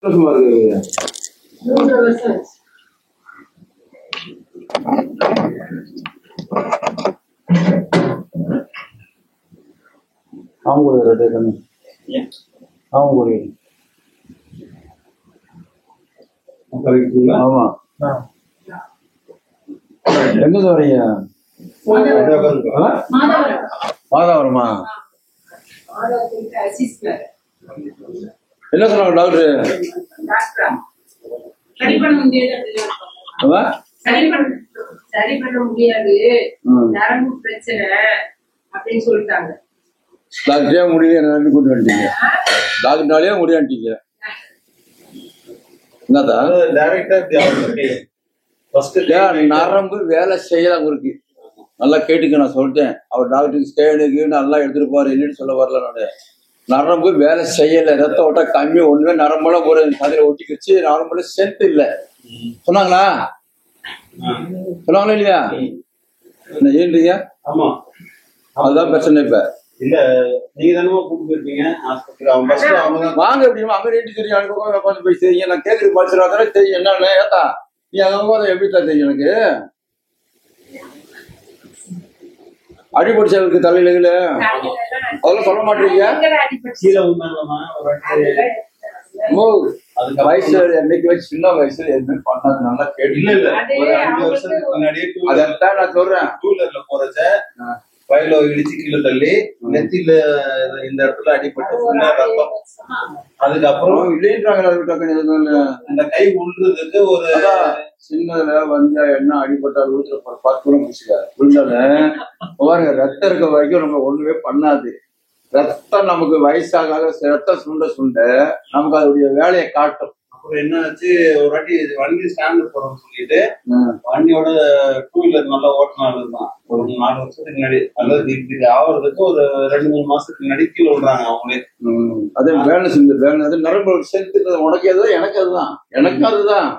ஆமா எங்க வரீங்க? மாதாவரமா? என்ன சொன்னாங்க டாக்டர்? சரி பண்ண முடியாது, நரம்பு பிரச்சனை அப்படின்னு சொல்லிட்டாங்க. டாக்டரே முடியல, நரம்பு கூட்டு வந்துட்டீங்க. டாக்டர்னாலே முடியாட்டீங்க. நரம்பு வேலை செய்யலாம் இருக்கு. நல்லா கேட்டுக்க, நான் சொல்லிட்டேன். அவர் டாக்டருக்கு ஸ்கேனுக்கு நல்லா எடுத்துட்டு போறாரு, என்னன்னு சொல்ல வரல. நானு நரம்பு வேலை செய்யல, ரத்த ஓட்ட கம்மி, ஒண்ணுமே நரம்புலாம் ஒரு தலையில ஒட்டிக்கிச்சு, நரம்புல ஸ்ட்ரென்த் இல்ல சொன்னாங்களா? சொன்னாங்களா இல்லையா? என்ன ஏன்றீங்க? அதுதான் பிரச்சனை. இப்ப இல்ல நீங்க தானே கூப்பிட்டு போயிருப்பீங்க வாங்க எப்படிமா அங்க ரேட்டு தெரியும், எனக்கு உட்காந்து போய் தெரியும். நான் கேட்கறது படிச்சிருவாதானே தெரியும் என்னன்னு. ஏத்தா நீ அங்க எப்படி தான் தெரியும் எனக்கு? அடிபடிச்சவருக்கு தலையில அதெல்லாம் சொல்ல மாட்டீங்க. வயசுல என்னைக்கு வச்சு சின்ன வயசுல எதுவுமே பண்ணாது. நல்லா கேட்டு அதான் நான் சொல்றேன். டூ வீலர்ல போறச்ச வயல இடிச்சு கீழே தள்ளி நெத்தியில இந்த இடத்துல அடிபட்டு ரத்தம். அதுக்கப்புறம் இல்லைன்றாங்க. இந்த கை உள்றதுக்கு ஒரு சின்னதுல வந்து என்ன அடிபட்டால் வீட்டுல 10 கூட முடிச்சுக்காரு. விழுந்தாலும் ரத்தம் இருக்க வரைக்கும் நம்ம ஒண்ணுமே பண்ணாது. ரத்தம் நமக்கு வயசாக ரத்தம் சுண்ட நமக்கு அதோடைய வேலையை காட்டும். அப்புறம் என்ன ஆச்சு, ஒரு வாட்டி வண்டி ஸ்டாண்ட் போறோம்னு சொல்லிட்டு வண்டியோட டூ வீலர் நல்லா ஓட்டினாலும் தான் ஒரு 4 வருஷத்துக்கு முன்னாடி, அதாவது இப்படி ஆகுறதுக்கு ஒரு 2-3 மாசத்துக்கு முன்னாடி கீழே விடுறாங்க அவங்களே. அதே வேலை செஞ்சு வேலை அது நரம்பு சேர்த்து உனக்கு அதுதான் எனக்கு அதுதான் எனக்கும் அதுதான்.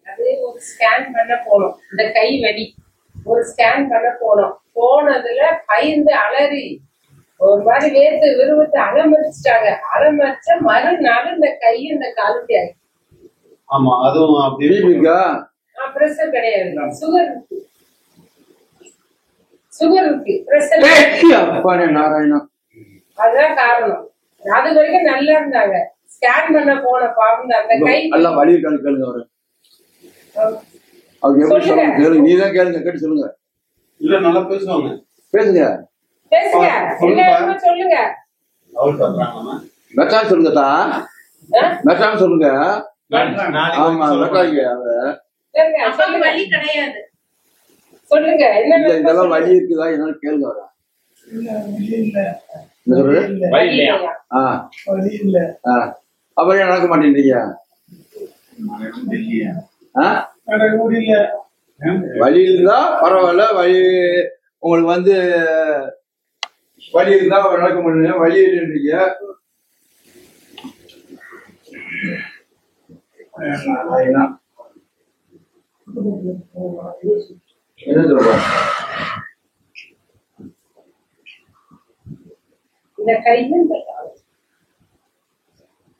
அது ஒரு ஸ்கேன் பண்ண போனோம், இந்த கை வலி ஒரு ஸ்கேன் பண்ண போனதுல பயந்து அலறி ஒரு மாதிரி வேர்த்து விரும்பத்து அலமரிச்சிட்டாங்க. அலமரிச்ச மறுநாள் இந்த கை இந்த காலுக்கு ஆகி. ஆமா அதுவும் அப்படி பிரஷர் கிடையாது, சுகர் இருக்கு பிரஷர். அதுதான் காரணம். அது வரைக்கும் நல்லா இருந்தாங்க. ஸ்கேன் பண்ண போன பாவம் அந்த கை எல்லாம் வலி இருக்கான்னு கேளுங்க. அவரு அவங்க எப்படி சொல்லுங்க கேளுங்க, நீதான் கேளுங்க, கேட்டு சொல்லுங்க. இல்ல நல்லா பேசுவாங்க, பேசுங்க சொல்லுங்க. மெட்டான் சொல்லுங்க தா, மெட்டான் சொல்லுங்க. ஆமா மெட்டாங்க. வலி கிடையாது சொல்லுங்க. இதெல்லாம் வலி இருக்குதா என்னன்னு கேளுங்க. வர அப்புறம் நடக்க மாட்டேன்றீங்க. வலி இருந்தா பரவாயில்ல, வலி உங்களுக்கு வந்து வலி இருந்தா நடக்க முடியல, வலி இல்லைன்றீங்க. என்ன சொல்ற?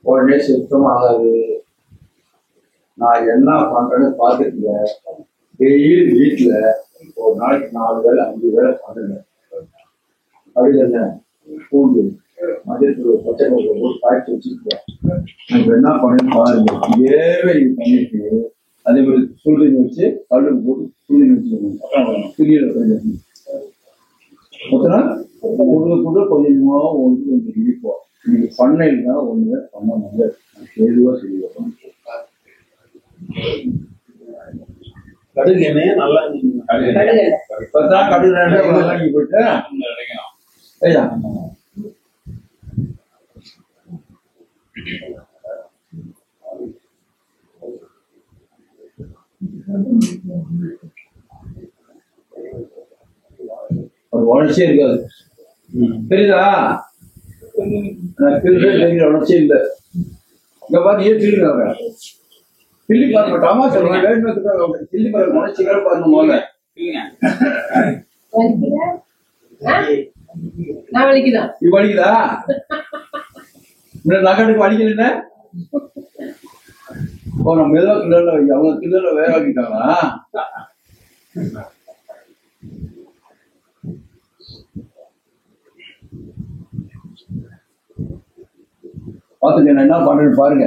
உடனே சுத்தம் ஆகாது. நான் என்ன பண்றேன்னு பாத்துக்கல. டெய்லி வீட்டுல ஒரு நாளைக்கு 4 வேளை 5 வேளை பண்ணுங்க. அப்படிதானே? பூண்டு மதியத்துல பச்சை போட்டு காய்ச்சி வச்சுக்குவேன். நம்ம என்ன பண்ணு பாருங்க. இதேவே நீங்க பண்ணிட்டு அதே மாதிரி சுடுதண்ணி வச்சு கல்லுக்கு போட்டு சுடுதண்ணி வச்சுக்கணும். துணியில மொத்தம் கொஞ்சமா கொஞ்சம் இடிப்போம். நீங்க பண்ணைன்னா ஒண்ணுமே பண்ண முடியாது. எதுவா செய்வோம். கடுகு எண்ணெய நல்லா இப்பதான் கடுகு வாங்கி போயிட்டு உணர்ச்சியே இருக்காது. தெரியுதா? தெரியுற உணர்ச்சி இல்லை. இங்க பாரு ஏன் திருடுறாங்க. கிள்ளி பாருங்க. டாமா சொல்லுவாங்க கிள்ளி பாருங்க. உணர்ச்சிகளை பாருங்க. முதல்ல வலிக்குதா? நகனுக்கு வலிக்கல. இப்போ நம்ம ஏதோ கிளர்ல அவங்க கிளர்ல வேற ஆக்கிட்டாங்களா? பார்த்துக்க நான் என்ன பண்றேன்னு பாருங்க.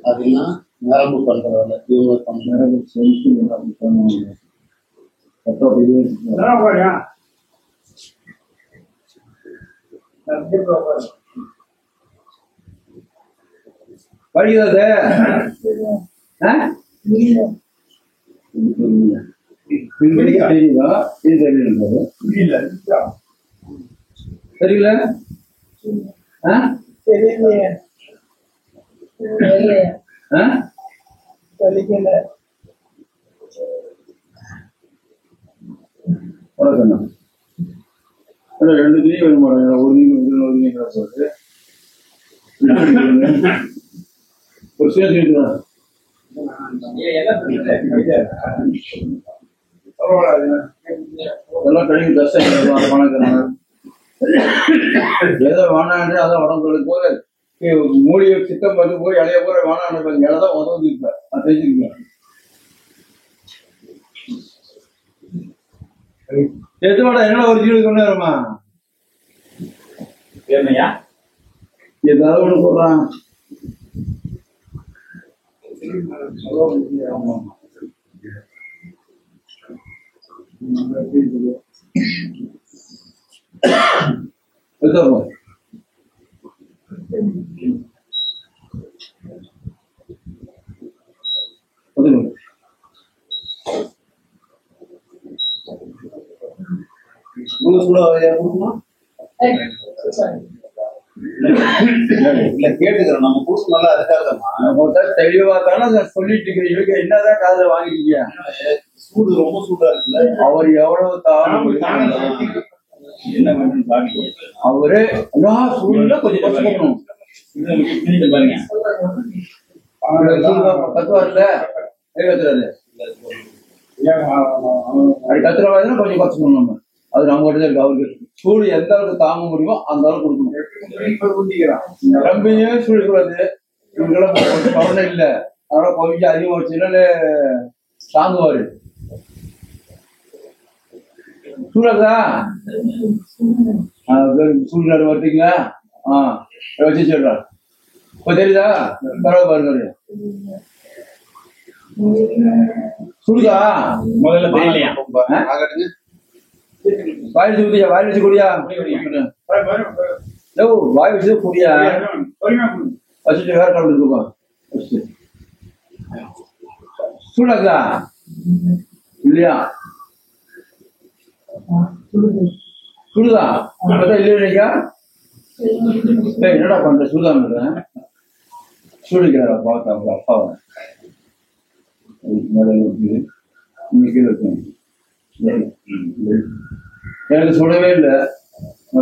அதெல்லாம் நரம்பு பண்றதால இவங்க படிக்காத தெரியுதா? இது தெரியல தெரியல உனக்கு ரெண்டு நீங்க வேணும் ஒரு நீங்க போட்டு ஒரு சேர்த்து எல்லாம் கழிவு கஷ்டம் பணக்கிறாங்க. ஏதோ வேணாண்டு அதான் உடம்புக்கு போது மூலிகை சித்தம் வந்து போய் இலைய போற வேணாண்டு இலைதான் உதவுது. இப்ப நான் தெரிஞ்சுக்கிறேன். எதுவாட என்ன ஒரு ஜீவனுக்கு கொண்டு வருமா ஏதாவது ஒண்ணு போடுறான். கேட்டுக்கிறோம் நம்ம புதுசு நல்லா இருக்காதம்மா தெளிவா தானே சொல்லிட்டு இருக்கிறீங்க. என்னதான் காதுல வாங்கிட்டீங்க? சூடு ரொம்ப சூடா இருக்குல்ல. அவர் எவ்வளவு என்ன பண்ணு பாருங்க. அவரு சூடுல கொஞ்சம் கஷ்டப்படணும். கத்துவாருல கத்துறாரு அப்படி கத்துறவாதுன்னா கொஞ்சம் கஷ்டப்படணும். நம்ம அது நம்ம கிட்ட இருக்கு. அவருக்கு சூடு எந்த அளவுக்கு தாங்க முடியுமோ அந்த அளவுக்கு கொடுக்கணும். ரொம்பயும் சூடு கூடாது. இவங்கெல்லாம் கவனம் இல்லை. அதனால கொஞ்சம் அதிகமா வச்சுன்னா தாங்குவாரு. சூடாதா சூழ்நிலை வர்றீங்களா? வச்சு சொல்றா. இப்ப தெரியுதா? பரவாயில்ல பாருங்க. சுடுதா முதல்ல தெரியலையா? வாய் வச்சு குடியா? வாய் வச்சு குடியா? வாய் வச்சு குடியா? வச்சுட்டு வேற கடவுள் இருக்குப்பா. சூடாக்குதா இல்லையா? சுடுதா இல்லையா? என்னடா பண்ற? சுடுதான் சூடிக்கிறாரா? பார்த்தா அவங்க அப்பாவை எனக்கு சுடவே இல்லை. இந்த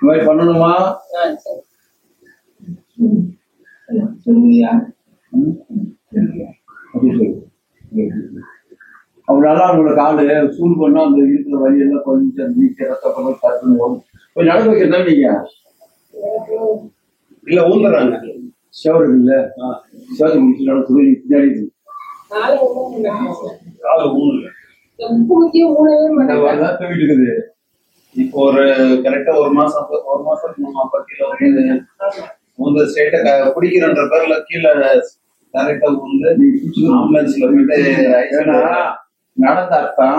மாதிரி பண்ணணுமா? அவங்களால அவங்களோட காலு சூடு பண்ணா அந்த இருக்கிற வழியெல்லாம் கொஞ்சம் நீக்க ரத்தப்படம் கட்டணும். கொஞ்சம் நடக்க வைக்கிறதா நீங்க இல்ல ஊந்துறாங்க. ஷவர் இல்ல ஷவர் முடிச்சு நடக்க பின்னாடி இருக்குது. இப்போ ஒரு கரெக்டா ஒரு மாசம் கிலோ வந்து ஸ்டேட்ட குடிக்கிறன்ற பேர்ல கீழே கரெக்டா வந்து ஆம்புலன்ஸ்ல போயிட்டு நடந்தாத்தான்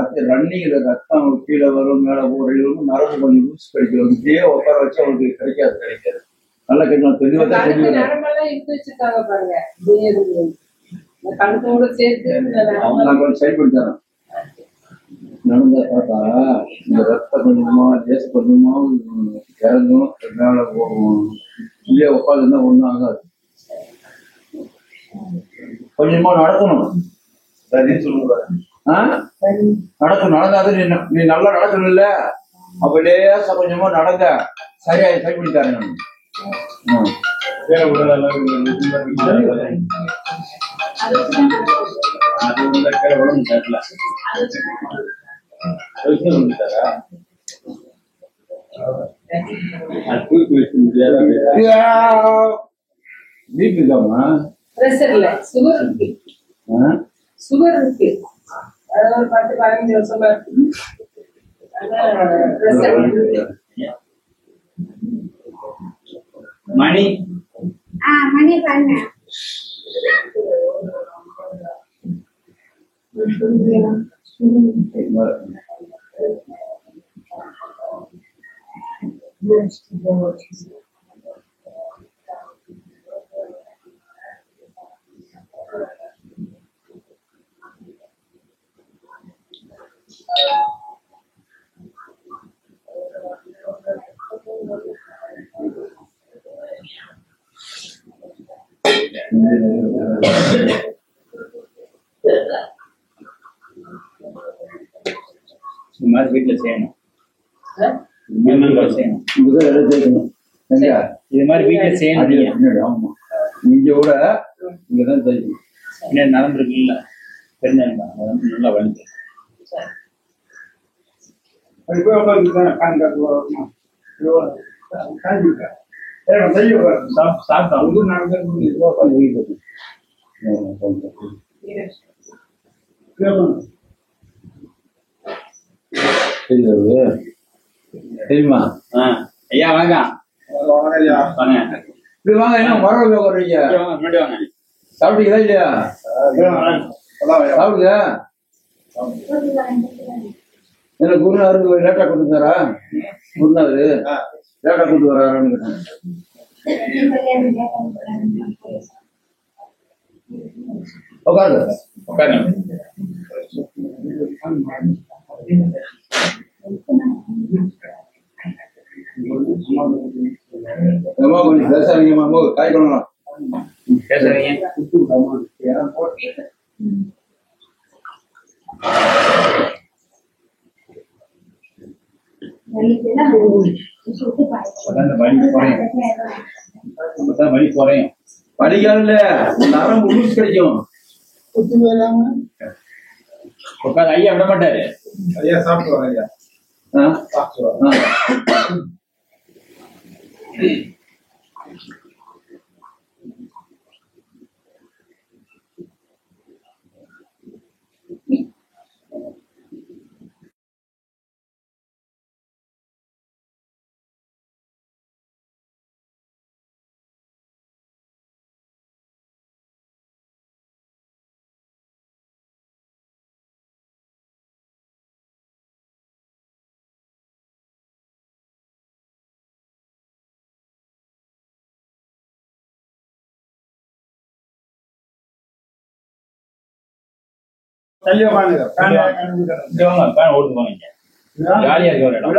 அந்த ரன்னிங் ரத்தம் கீழே வரும் மேல போறவங்க நரம்பு கொஞ்சம் லூஸ் கிடைக்கும். இதே உட்கார வச்சு அவங்களுக்கு கிடைக்காது. நல்லா கேட்கணும். தெளிவா செயல்படுத்தாங்க. நடந்தா பார்த்தா இந்த ரத்தம் கொஞ்சமா தேச கொஞ்சமா இறங்கும். மேல போகும். உள்ளே உட்காந்துருந்தா ஒன்றும் ஆகாது. கொஞ்சமா நடக்கணும். சரின்னு சொல்லுங்க. நடக்கணும். நடந்தாது நீ நல்லா நடக்கணும் இல்ல, அப்ப லேசா கொஞ்சமா நடங்க, சரியாயி சரி பண்ணி தரேன். சுகர் இருக்கு, அது ஒரு 10-15 வருஷமா இருக்கு. மணி மணி பாருங்க. இந்த மாதிரி வீட்டுல செய்யணும். இது மாதிரி வீட்டுல செய்யணும். ஆமா, இங்க கூட இங்கதான் செய்யணும். நடந்திருக்கு இல்ல, தெரிஞ்சாங்க நல்லா வளர்ந்து தெரியுமா? ஐயா வாங்க இப்படி வாங்க, என்ன வரவங்க வர்றீங்க? முன்னாடி வாங்க. சாப்பிட்டீங்களா இல்லையா? சாப்பிடுங்க. என்ன குருநாதர் லேட்டா கொண்டு வந்தாரா? குருநாதர் லேட்டா கொண்டு வராருன்னு உட்காரு உட்காருங்க. கொஞ்சம் பேசாதீங்கம்மா, காய் கொள்ளலாம். பேசுறீங்க. வழி குறையும். படிக்கால நரம் உருசு கிடைக்கும். உட்காந்து ஐயா விட மாட்டாரு. ஐயா சாப்பிட்டு வாங்க. ஐயா சாப்பிட்டு வாங்க. ஜாலியா இருக்க ஒரு இடம்.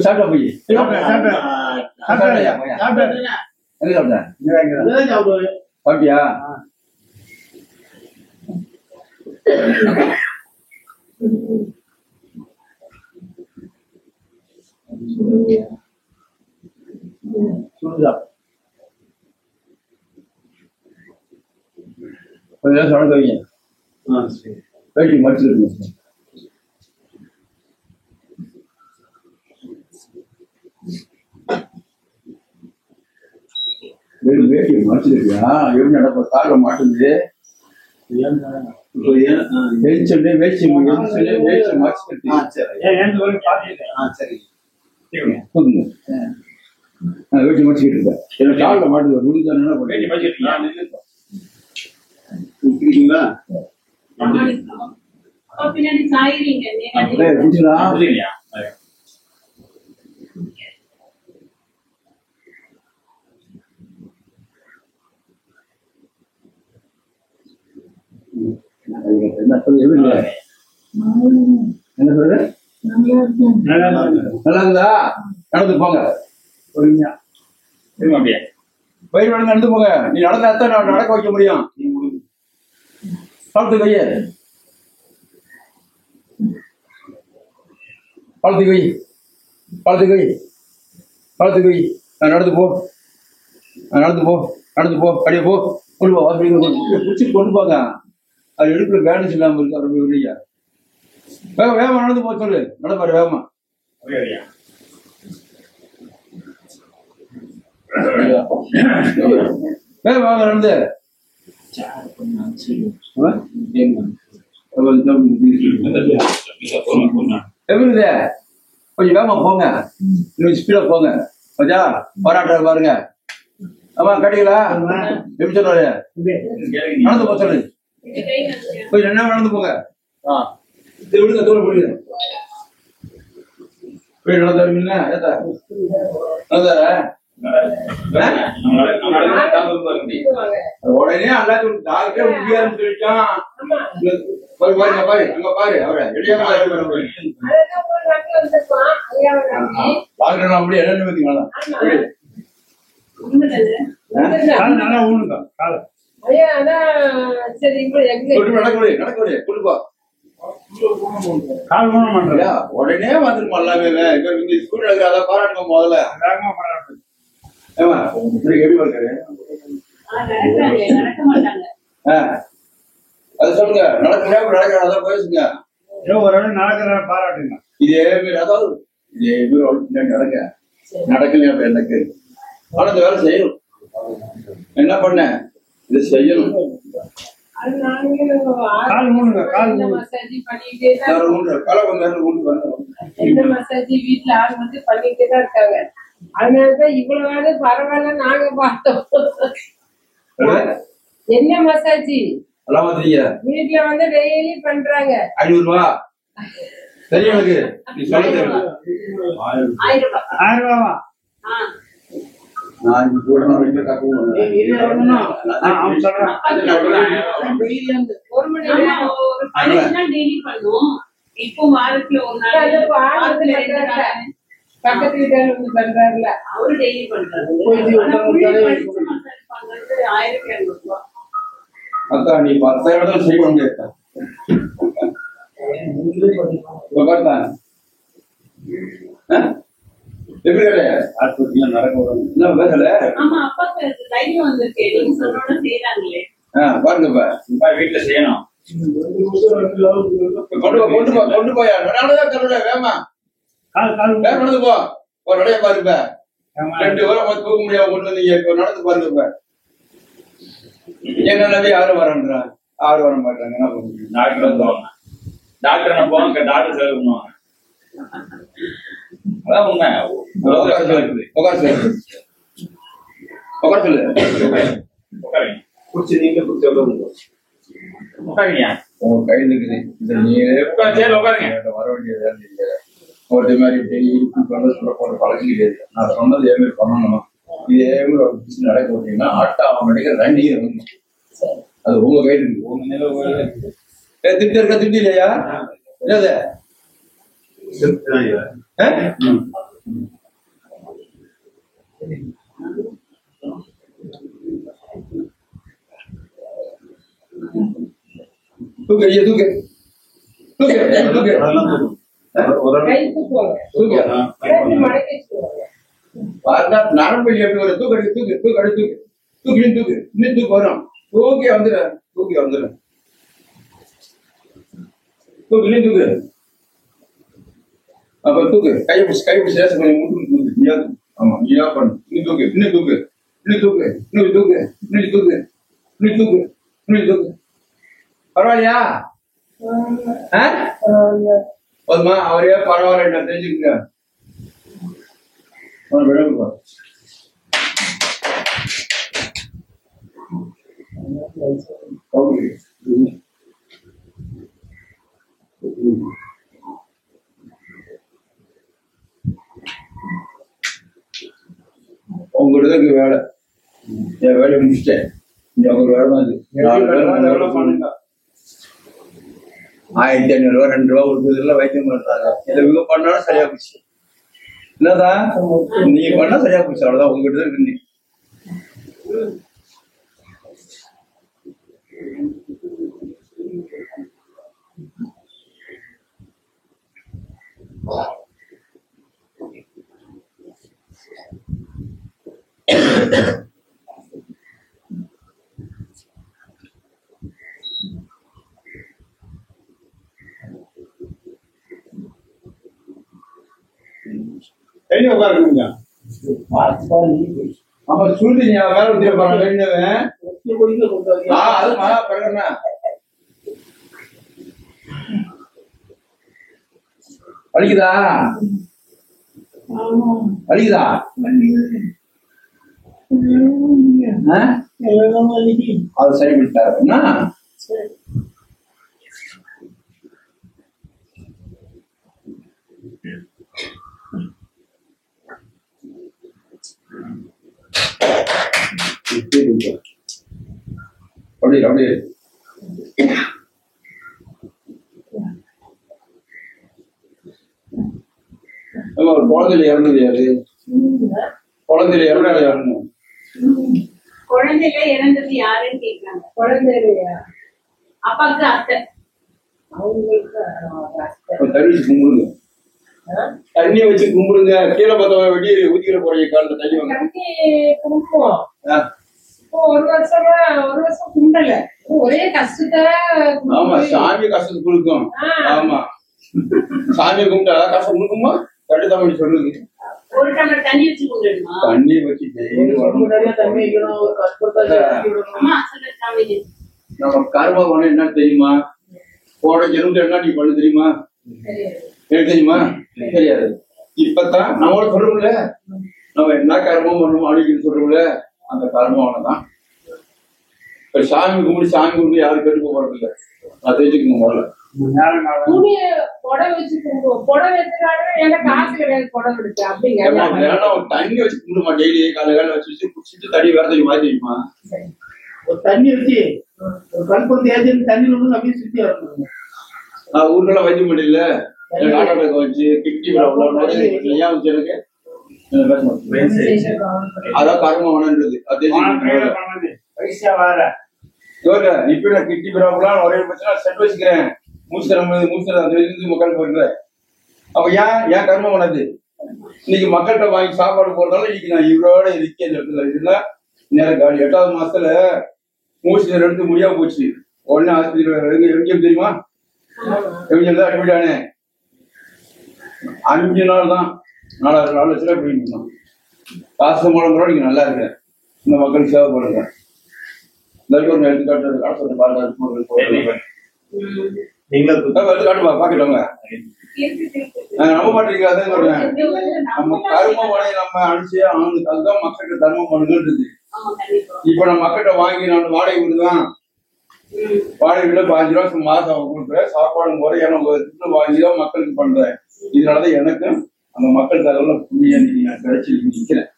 சாப்பிட்டா போய் சாப்பிட்டியா? கொஞ்சம் நேரம் சொல்ல வைங்க. வேட்டி மடிச்சுட்டு வேட்டி மடிச்சிருக்கியா? எப்படி நடப்ப கால மாட்டுது. வெளிச்சொல்லி வேச்சி வேச்சி மடிச்சுட்டு வேட்டி மடிச்சுக்கிட்டு இருக்கேன். எனக்கு காலில் மாட்டுது. முடிஞ்சா வேட்டி மடிச்சிருக்கீங்களா? பின்னாடி சாயிறீங்க. என்ன சொல்ற? நல்லா இருக்குதா? நடந்து போங்க. அப்படியே பயிர் நடந்து நடந்து போங்க. நீ நடந்தாத்தான் நான் நடக்க வைக்க முடியும். நீ முடியும். பழத்துக்கு வை, பழத்துக்கு வை, பழத்துக்கு வை, பழத்துக்கு வை. நான் நடந்து போ, நடந்து போ, நடந்து போ, அப்படியே போ, கொண்டு போ. பிடிச்சிட்டு கொண்டு போங்க. அது எடுக்கிற பேலன்ஸ் இல்லாமல் இருக்கு. அவர் இல்லையா வேகமா வேகமா நடந்து போ சொல்லு. நடப்பாரு வேகமா. வேகமா நடந்து எப்படி கொஞ்சம் வேகமா போங்க. இன்னும் ஸ்பீடா போங்க. கொஞ்சா போராட்ட பாருங்க. ஆமா கட்டிங்களா எப்படி சொல்றாரு? நடந்து போ சொல்லு. கொஞ்சம் என்ன நடந்து போங்க. விடுங்க தூரம் போடுங்க. நடந்து வருவீங்களா? உடனே எல்லாத்தையும் டாக்டரே முடியாதுன்னு சொல்லிட்டான். பாரு பாரு அங்க பாரு அவரை எளியமா டாக்டர் அப்படியே என்ன பார்த்தீங்களா? நல்லா ஊனுங்க காலை நடக்க கொடுப்பா. உடனே வந்துருமா எல்லாமே ஸ்கூல் நடக்கிறத பாராட்டுங்க முதல்ல. எப்படி இருக்காரு? அது சொல்லுங்க. நடக்கிறதா பேசுங்க. ஒரு நடக்கிற பாராட்டுங்க. இதே மாதிரி அதாவது இதே மாதிரி நடக்க நடக்கலையா எனக்கு ஆனா இந்த வேலை செய்யணும். என்ன பண்ண இது செய்யணும். வீட்டுல ஆள் வந்து பண்ணிட்டே தான் இருக்காங்க. அதனாலதான் இவ்வளவு பரவாயில்ல நாங்க பார்த்தோம். என்ன மசாஜ் வீட்டுல வந்து டெய்லி பண்றாங்க. 500 ரூபா தெரியும் எனக்கு. நீ சொல்ல 1000 ரூபாவா? நான் கூட ஒரு மணி டெய்லி பண்ணுவோம். இப்போ வாரத்துல ஒரு நாள் பக்கத்து வீட்டாரு வந்து பண்றாருல அவரு டெய்லி பண்றாரு. 1200 ரூபா. அக்கா நீ 10,000 செய்ய முடியாது. வீட்டுல செய்யணும். கொண்டு போயா வேமா நடந்து போ. ஒரு நடைய பாருப்ப 2 வாரம் தூக்க முடியாம கொண்டு நீங்க நடந்து பாருங்க. என்ன யாரும் வரன்றா யாரும் வர மாட்டாங்க. என்ன பண்ணுங்க? டாக்டர் போவாங்க. டாக்டர் சேவை பண்ணுவாங்க. அதான் உண்மை. உங்க கையில் இருக்குது. வர வேண்டிய வேலை இல்லை. ஒரு மாதிரி சொல்ல பழகிட்டு நான் சொன்னது இதே மாதிரி பண்ணணும். இதே மாதிரி ஒரு பிசினஸ் நடக்க போட்டீங்கன்னா ஆட்டோமேட்டிக்கா ரன்னிங் வந்து அது உங்க கையில் இருக்கு. உங்க நிலை திட்டு இருக்க திட்டு இல்லையா? என்னது தூக்கு தூக்கு தூக்கு தூக்கு நரம்பு எப்படி வரும்? தூக்கு தூக்கு தூக்கு அடி தூக்கு தூக்கி தூக்கு இன்னும் தூக்கு வரும். தூக்கி வந்துடு தூக்கி வந்துடு தூக்கு இன்னும் தூக்கு. அப்ப தூக்கு கை பிடிச்சி லேச கொஞ்சம் முட்டு தூக்கு. ஆமா நீயா பண்ணு. இன்னும் தூக்கு இன்னும் தூக்கு இன்னும் தூக்கு இன்னும் தூக்கு இன்னும் தூக்கு இன்னும் தூக்கு இன்னும் தூக்கு. பரவாயில்லையா? போதுமா? அவரே பரவாயில்ல தெரிஞ்சுக்கங்க. விளம்பா உங்களுக்கு வேலை. என் வேலையை முடிச்சிட்டேன். ஒரு வேலை தான் இது. 1500 ரூபா 2 ரூபா கொடுக்குறதுல வைத்தியம் பண்றாங்க. இதை இவங்க பண்ணாலும் சரியா போச்சு. என்னதான் நீ பண்ணா சரியா போச்சு. அவ்வளவுதான். உங்ககிட்ட தான் இருக்கு. வெளியே உட்காருங்க. ஆமா சொல்லி நீ வேலை ஊத்திர போறான் வெளியவன். அது மகா பிறகுனா வலிக்குதா வலிக்குதா? அது சரி பண்ணிட்டாருன்னா அப்படியே அப்படியே ஒரு குழந்தையில இறந்தது யாரு? குழந்தையில இறந்தது குழந்தையில இறந்தது யாருன்னு கேட்கிறாங்க. குழந்தையா? அப்பாவுக்கு அத்தை. அவங்களுக்கு தண்ணி வச்சு கும்பிடுங்க. தண்ணி வச்சு கும்பிடுங்க. கீழே பார்த்தவங்க வெடி ஊத்திக்கிற போறீங்க காலில் தண்ணி வாங்க. தண்ணி கும்பிடுவோம். ஒரு வருஷம் கும்பிடல. ஒரே கஷ்டத்தை. ஆமா சாமி கஷ்டத்தை கொடுக்கும். ஆமா சாமியை கும்பிட்டா கஷ்டம் கொடுக்குமா? கட்டுத்தாமணி சொல்லுது. ஒரு டம்ளர் தண்ணி வச்சு கும்பிடணுமா? தண்ணி வச்சு நம்ம கர்ம பணம் என்ன தெரியுமா? போட ஜென்மத்துல என்ன நீ பண்ணு தெரியுமா? எனக்கு தெரியுமா? தெரியாது. இப்பதான் நம்மளோட சொல்றோம்ல, நம்ம என்ன கர்மம் பண்ணணும் அப்படின்னு சொல்றோம்ல, அந்த கர்மம் தான். இப்ப சாமி கும்பிட்டு யாரும் கெட்டு போறது இல்லை. அதை தெரிஞ்சுக்கணும் முதல்ல. துணிய புடவை வச்சு கும்பிடுவோம். புடவை வச்சுனாலும் ஏன்னா காசு கிடையாது புடவை எடுத்து அப்படிங்க. தண்ணி வச்சு கும்பிடுமா? டெய்லி காலை வச்சு குடிச்சிட்டு தண்ணி வேற தண்ணி மாதிரி தெரியுமா? ஒரு தண்ணி வச்சு ஒரு கல்பத்து ஏற்றி தண்ணி அப்படியே சுத்தி வரணும். நான் ஊர்ல வைத்திய முடியல நாட்டை வச்சு கிட்டி ஏன் வச்சு எனக்கு அதான் கர்மம் வேணுன்றது. இப்ப நான் கிட்டி பிராபலாம் ஒரே பிரச்சனை செட் வச்சுக்கிறேன். மூச்சுக்கிறேன் மக்கள் போடுறேன். அப்ப ஏன் கர்மம் பண்ணது? இன்னைக்கு மக்கள்கிட்ட வாங்கி சாப்பாடு போடுறதால இன்னைக்கு நான் இவரோட இருக்கேன். இதுல நேரம் காலி 8வது மாசத்துல மூச்சு எடுத்து முடியாம போச்சு. உடனே ஆஸ்பத்திரி எம்ஜிஎம் தெரியுமா? எம்ஜிஎம் தான் அட்மிட் ஆனேன். 5 நாள் தான் 4 லட்சம் போயிருந்தோம். காசு மூலம் கூட நீங்க நல்லா இருக்கிறேன். இந்த மக்களுக்கு சேவை பண்ணுங்க. ஒரு எடுத்துக்காட்டு காட்டு பாருங்க. எடுத்துக்காட்டுப்பா பாக்கட்டவங்க நம்ப மாட்டீங்க. அதான் சொல்றேன். நம்ம கர்ம வலையை நம்ம அடிச்சு அதுதான் மக்கள்கிட்ட தர்மம் பண்ணுங்கன்றது. இப்ப நம்ம மக்கள்கிட்ட வாங்கி நான் வாடகை விடுதான். வாடகை விட 5 ரூபா மாசம் கொடுக்குறேன். சாப்பாடு முறை எனக்கு வாங்கிதான் மக்களுக்கு பண்றேன். இதனாலதான் எனக்கும் அந்த மக்கள் தகவல புண்ணிய நிதி நான் கிடைச்சி நிக்கிறேன்.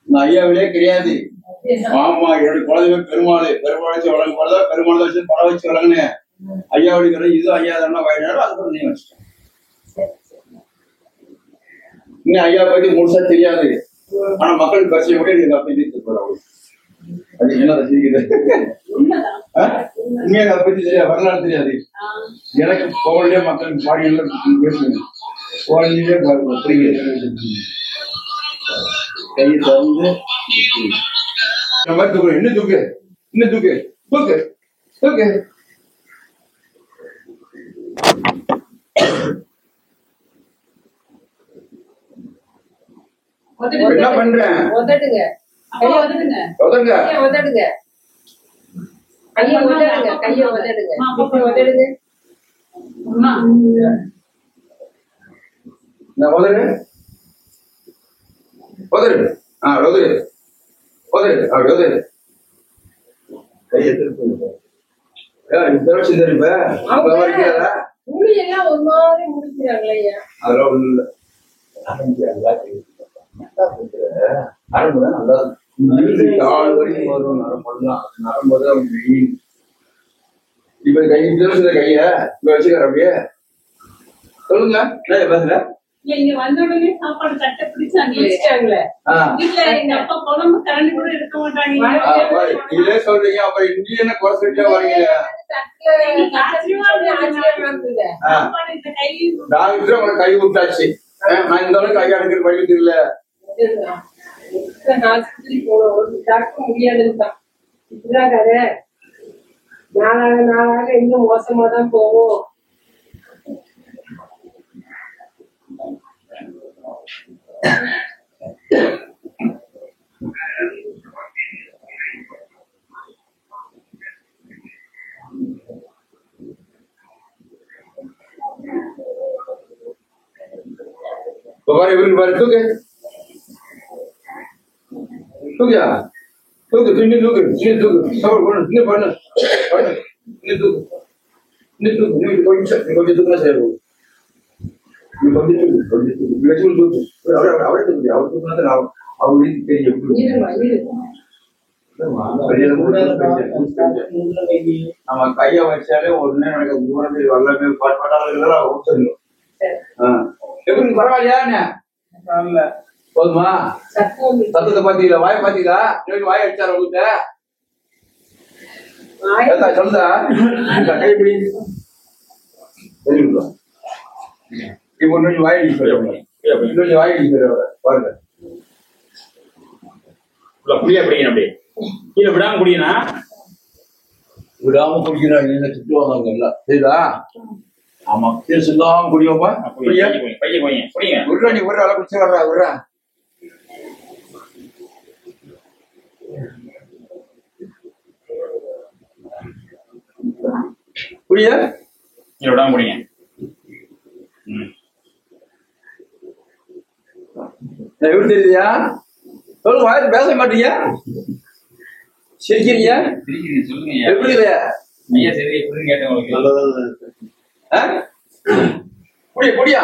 நான் ஐயாவிலே கிடையாது. ஆமா என்னுடைய குழந்தைங்க பெருமாள் வச்சு வளர்ந்து போறதா பெருமாள் வச்சு பழம் வச்சு வளர்ங்கினேன். ஐயாவுடைய இது ஐயா தானே வயநாடு அதுக்கு நீ வச்சுட்டேன். இன்னும் ஐயா பத்தி முழுசா தெரியாது. ஆனா மக்களுக்கு பரிசை கூட எங்க அப்படி தீர்த்து போறாங்க. அது என்ன தெரியுது? உண்மையாக அதை பத்தி தெரியாது, வரலாறு தெரியாது. எனக்கு கோவிலே மக்களுக்கு பாடியெல்லாம் பேசுவேன். கோவிலே புரியுது. கை தந்து என்ன தூக்கு இன்னும் தூக்கு தூக்கு தூக்கு. என்ன பண்றேன்? உதடுங்க உதடுங்க உதடுங்க கைய உதடுங்க கைய உதடுங்க உதடுங்க. உதடு உதடு உதடு உதடு அப்படி உதடு கையை திருப்பி முடி எல்லாம் ஒரு மாதிரி முடிக்கிறாங்களே. அதெல்லாம் ஒண்ணு இல்லை. நரம்புதான் நல்லா கால் வரைக்கும் வரும். நரம்புதான் நரம்புதான் மெயின். இப்ப கை கைய இப்ப வச்சுக்கிற அப்படியே சொல்லுங்க என்ன பேசுற? இல்ல இங்க வந்த உடனே சாப்பாடு தட்டை பிடிச்சாங்களே வீட்டுல எங்க அப்பா குழம்பு கரண்டி கூட இருக்க மாட்டாங்க. இதே சொல்றீங்க, அப்புறம் இங்க என்ன குறை சொல்லிட்டே வரீங்க? டாக்டர் உங்களை கை விட்டாச்சு. நான் இந்த அளவுக்கு கை அடக்கிற வழி தெரியல. நாளாக இன்னும் மோசமா தான் போகும். பாரு தூக்கு தூக்கியா தூக்கு தூக்கி தூக்கு தூக்கு பண்ணு பண்ணு தூக்கு தூக்கு கொஞ்சம் தூக்கினா சரி. நம்ம கைய வச்சாலே ஒண்ணு எனக்கு தூரத்தில் எல்லாமே பாட்டாளர்கள் எப்படி பரவாயில்லையா? போதுமா? சத்தத்தை பாத்தீங்களா? வாய பாத்தீங்களா? வாய அடிச்சார உங்ககிட்ட சொல்லுதா? கைப்பிடி இப்போ கொஞ்சம் வாய் அடிச்சு வாய் அடிச்சு பாருங்க. புளியா பிடிக்கணும், அப்படியே கீழே விடாம குடிக்கணும். விடாம குடிக்கிறாங்க, திட்டுவாங்க எல்லாம் சரிதா? ஆமா, சொல்லாம குடியோப்பா. நீ ஒரு அளவு குடிச்சு வர்றா விடுறா. புரியா? விடாம குடிங்க. எப்படி தெரியுதியா? சொல்லு, வாய் பேச மாட்டீங்க, சிரிக்கிறீங்க. சொல்லுங்க எப்படி ஐயா? சரி கேட்டேன் உங்களுக்கு. புடியா புடியா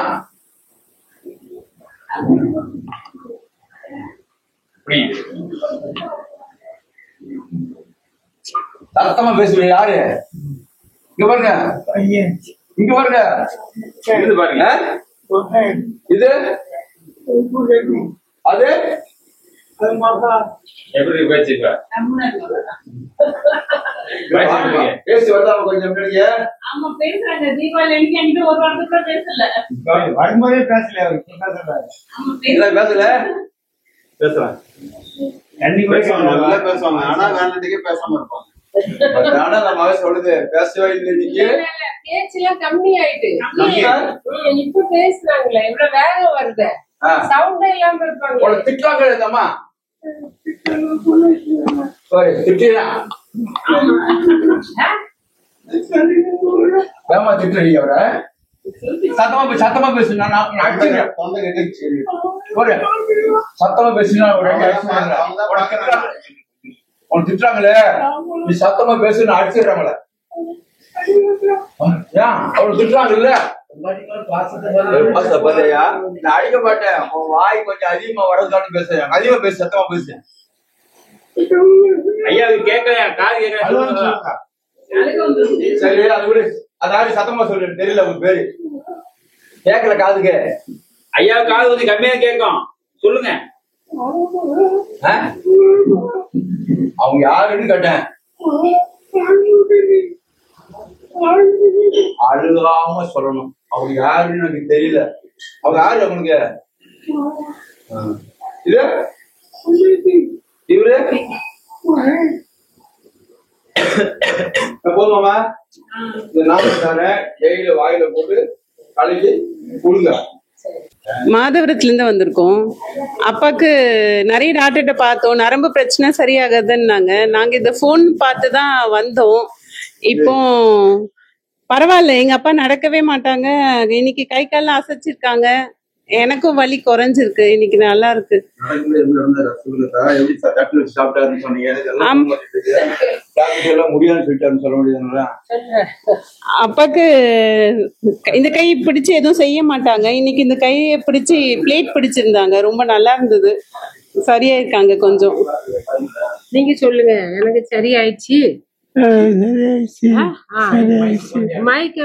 சத்தமா பேசுவீங்க. யாரு? இங்க பாருங்க, இங்க பாருங்க, இது பாருங்க, இது அது எப்படி பேச்சு பேசி வந்தாம கொஞ்சம் ஆமா பேசுறாங்க. தீபாவளி அன்னைக்கு என்கிட்ட ஒரு வாரத்துக்கு பேசல, வரும்போதே பேசல. பேசல பேசுறாங்க, பேசுவாங்க. ஆனா வேண்டாட்டிக்கே பேசாம இருப்பாங்க. ஆனா நம்ம சொல்லுது பேசவே இல்லை. பேச்சுலாம் கம்மி ஆயிட்டு இப்ப பேசுறாங்களே, இவ்வளவு வேகம் வருது, சவுண்டே இல்லாம இருப்பாங்க. திட்டுவாங்க அம்மா, சாரி திட்டா வேமா திட்டுறீங்க. அவரை சத்தமா பேசுனா சத்தமா பேசுனா உனக்கு திட்டுறாங்களே, நீ சத்தமா பேசு, நான் அடிச்சிடுறாங்களே. ஏன் அவளுக்கு திட்டுறாங்கல்ல? பாத்தையா, நான் அடிக்க மாட்டேன். உன் வாய் கொஞ்சம் அதிகமா வரதுக்கான பேசுறேன். அதிகமா பேசு, சத்தமா பேசு. ஐயா கேட்க காது கேட்க சரி, அது விடு. அதாவது சத்தமா சொல்லு, தெரியல உங்க பேரு கேட்கல காதுக்கு. ஐயா காது கொஞ்சம் கம்மியா கேட்கும், சொல்லுங்க. அவங்க யாருன்னு கேட்டேன். அழுகாம சொல்லணும். அவங்க யாருன்னு எனக்கு தெரியல. அவங்க யாரு அவங்களுக்கு? இது இவரு போதுமாமா? இந்த நாம டெய்லி வாயில போட்டு கலக்கி கொடுங்க. மாதவரத்துல இருந்து வந்திருக்கோம். அப்பாக்கு நிறைய டாக்டர்கிட்ட பார்த்தோம், நரம்பு பிரச்சனை சரியாகுதுன்னாங்க. நாங்க இந்த போன் பார்த்து தான் வந்தோம். இப்போ பரவாயில்ல, எங்க அப்பா நடக்கவே மாட்டாங்க. இன்னைக்கு கை கால்லாம் அசைச்சிருக்காங்க. எனக்கும் வலி குறைஞ்சிருக்கு, இன்னைக்கு நல்லா இருக்கு. அப்பாக்கு இந்த கை பிடிச்சு எதுவும் செய்ய மாட்டாங்க. இன்னைக்கு இந்த கையை பிடிச்சு பிளேட் பிடிச்சிருந்தாங்க, ரொம்ப நல்லா இருந்தது. சரியா இருக்காங்க கொஞ்சம். நீங்க சொல்லுங்க, எனக்கு சரியாயிடுச்சு. சரியாயிடுச்சு சரியாயிடுச்சு மைக்க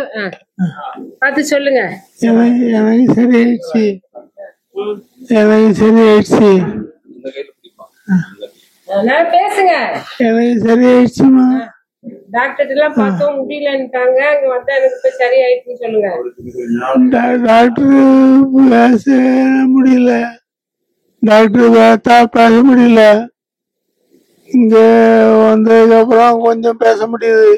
பார்த்து சொல்லுங்க. எனக்கு சரியாயிடுச்சு எனக்கு சரியாயிடுச்சு நான் பேசுங்க. எனக்கு சரியாயிடுச்சுமா. டாக்டர் எல்லாம் பார்த்தோம் முடியலன்னுட்டாங்க. அங்க வந்தா எனக்கு இப்ப சரியாயிடுச்சுன்னு சொல்லுங்க. டாக்டர் பேச முடியல, டாக்டர் பார்த்தா பேச முடியல. இங்க வந்ததுக்கு அப்புறம் கொஞ்சம் பேச முடியுது.